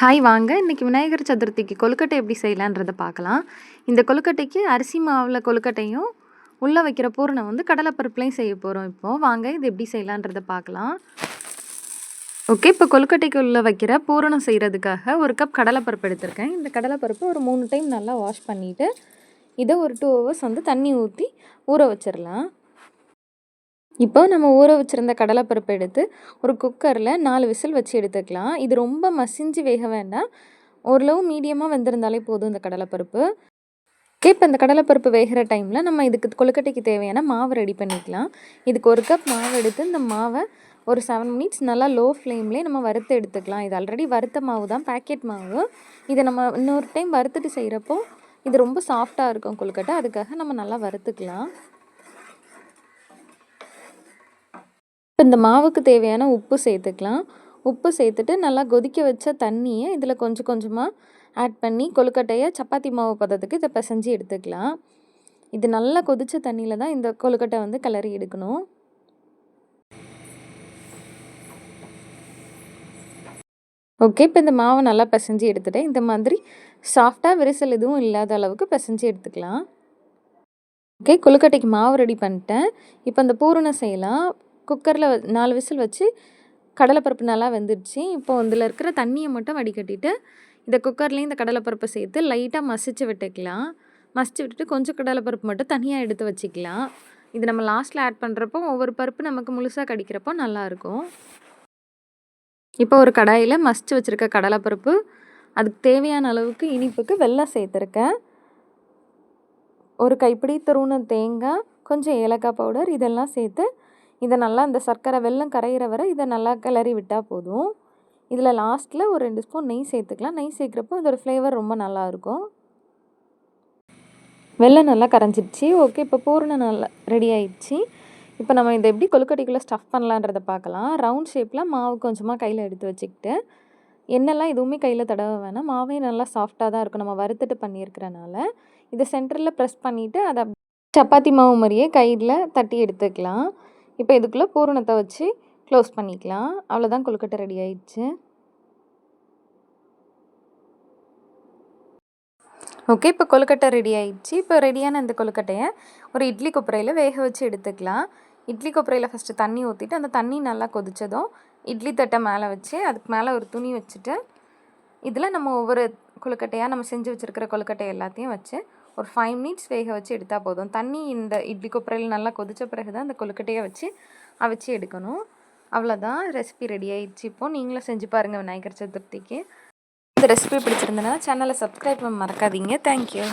Hi வாங்க. இன்னைக்கு விநாயகர் சதுர்த்திக்கு கொழுக்கட்டை எப்படி செய்யலான்றத பார்க்கலாம். இந்த கொழுக்கட்டைக்கு அரிசி மாவுல கொழுக்கட்டையும், உள்ள வைக்கிற பூரணம் வந்து கடலை பருப்புலையும் செய்ய போறோம் இப்போ. வாங்க இது எப்படி செய்யலான்றத பார்க்கலாம். ஓகே. இப்போ கொழுக்கட்டைக்கு உள்ள வைக்கிற பூரணம் செய்கிறதுக்காக 1 கப் கடலை பருப்பு எடுத்திருக்கேன். இந்த கடலை பருப்பு ஒரு 3 டைம் நல்லா வாஷ் பண்ணிவிட்டு, இதை ஒரு 2 ஹவர்ஸ் வந்து தண்ணி ஊற்றி ஊற வச்சிடலாம். இப்போ நம்ம ஊற வச்சுருந்த கடலைப்பருப்பு எடுத்து ஒரு குக்கரில் 4 விசில் வச்சு எடுத்துக்கலாம். இது ரொம்ப மசிஞ்சு வேக வேண்டாம், ஓரளவு மீடியமாக வெந்திருந்தாலே போதும் இந்த கடலைப்பருப்பு. ஓகே. இப்போ இந்த கடலைப்பருப்பு வேகிற டைமில் நம்ம இதுக்கு கொழுக்கட்டைக்கு தேவையான மாவு ரெடி பண்ணிக்கலாம். இதுக்கு 1 கப் மாவு எடுத்து இந்த மாவை ஒரு 7 மினிட்ஸ் நல்லா லோ ஃப்ளேம்லேயே நம்ம வறுத்து எடுத்துக்கலாம். இது ஆல்ரெடி வறுத்த மாவு தான், பேக்கெட் மாவு. இதை நம்ம இன்னொரு டைம் வறுத்துட்டு செய்கிறப்போ இது ரொம்ப சாஃப்டாக இருக்கும் கொழுக்கட்டை. அதுக்காக நம்ம நல்லா வறுத்துக்கலாம். இந்த மாவுக்கு தேவையான உப்பு சேர்த்துக்கலாம். உப்பு சேர்த்துட்டு நல்லா கொதிக்க வச்ச தண்ணியை இதில் கொஞ்சம் கொஞ்சமாக ஆட் பண்ணி கொழுக்கட்டையை சப்பாத்தி மாவு பதத்துக்கு இதை பிசைஞ்சு எடுத்துக்கலாம். இது நல்லா கொதித்த தண்ணியில் தான் இந்த கொழுக்கட்டை வந்து கிளறி எடுக்கணும். ஓகே. இப்போ இந்த மாவை நல்லா பிசைஞ்சு எடுத்துகிட்டேன். இந்த மாதிரி சாஃப்டாக விரிசல் எதுவும் இல்லாத அளவுக்கு பிசைஞ்சு எடுத்துக்கலாம். ஓகே. கொழுக்கட்டைக்கு மாவு ரெடி பண்ணிட்டேன். இப்போ இந்த பூரணம் செய்யலாம். குக்கரில் 4 விசில் வச்சு கடலைப்பருப்பு நல்லா வெந்துடுச்சு. இப்போ இதில் இருக்கிற தண்ணியை மட்டும் வடிகட்டிட்டு இந்த குக்கர்லேயும் இந்த கடலைப்பருப்பை சேர்த்து லைட்டாக மசிச்சு விட்டுக்கலாம். மசிச்சு விட்டுட்டு கொஞ்சம் கடலைப்பருப்பு மட்டும் தனியாக எடுத்து வச்சுக்கலாம். இது நம்ம லாஸ்ட்டில் ஆட் பண்ணுறப்போ ஒவ்வொரு பருப்பு நமக்கு முழுசாக கடிக்கிறப்போ நல்லாயிருக்கும். இப்போ ஒரு கடாயில் மசிச்சு வச்சுருக்க கடலைப்பருப்பு, அதுக்கு தேவையான அளவுக்கு இனிப்புக்கு வெல்லம் சேர்த்துருக்கேன். ஒரு கைப்பிடி துருவின தேங்காய், கொஞ்சம் ஏலக்காய் பவுடர் இதெல்லாம் சேர்த்து இதை நல்லா இந்த சர்க்கரை வெல்லம் கரையிற வரை இதை நல்லா கிளறி விட்டால் போதும். இதில் லாஸ்ட்டில் ஒரு 2 ஸ்பூன் நெய் சேர்த்துக்கலாம். நெய் சேர்க்குறப்போ இதோட ஃப்ளேவர் ரொம்ப நல்லாயிருக்கும். வெல்லம் நல்லா கரைஞ்சிடுச்சு. ஓகே. இப்போ பூரணம் நல்லா ரெடி ஆயிடுச்சு. இப்போ நம்ம இதை எப்படி கொழுக்கட்டைக்குள்ளே ஸ்டஃப் பண்ணலான்றதை பார்க்கலாம். ரவுண்ட் ஷேப்பில் மாவு கொஞ்சமாக கையில் எடுத்து வச்சுக்கிட்டு, எண்ணெய்லாம் எதுவுமே கையில் தடவ வேணாம். மாவே நல்லா சாஃப்டாக தான் இருக்கும் நம்ம வறுத்துட்டு பண்ணியிருக்கிறனால. இதை சென்டரில் ப்ரெஸ் பண்ணிவிட்டு அதை சப்பாத்தி மாவு மாதிரியே கையில் தட்டி எடுத்துக்கலாம். இப்போ இதுக்குள்ளே பூரணத்தை வச்சு க்ளோஸ் பண்ணிக்கலாம். அவ்வளோதான், கொழுக்கட்டை ரெடி ஆயிடுச்சு. ஓகே. இப்போ கொழுக்கட்டை ரெடி ஆயிடுச்சு. இப்போ ரெடியான இந்த கொழுக்கட்டையை ஒரு இட்லி கொப்பரையில் வேக வச்சு எடுத்துக்கலாம். இட்லி கொப்பரையில் ஃபஸ்ட்டு தண்ணி ஊற்றிட்டு அந்த தண்ணி நல்லா கொதித்ததும் இட்லி தட்டை மேலே வச்சு அதுக்கு மேலே ஒரு துணி வச்சுட்டு இதில் நம்ம ஒவ்வொரு கொழுக்கட்டையாக நம்ம செஞ்சு வச்சுருக்கிற கொழுக்கட்டை எல்லாத்தையும் வச்சு ஒரு 5 மினிட்ஸ் வேக வச்சு எடுத்தால் போதும். தண்ணி இந்த இட்லி கொப்பரையில் நல்லா கொதித்த பிறகு தான் அந்த கொழுக்கட்டையை வச்சு அவிச்சு எடுக்கணும். அவ்வளோதான், ரெசிபி ரெடி ஆயிடுச்சு. இப்போது நீங்களும் செஞ்சு பாருங்கள் விநாயகர் சதுர்த்திக்கு. இந்த ரெசிபி பிடிச்சிருந்தனா சேனலை சப்ஸ்கிரைப் பண்ண மறக்காதீங்க. தேங்க்யூ.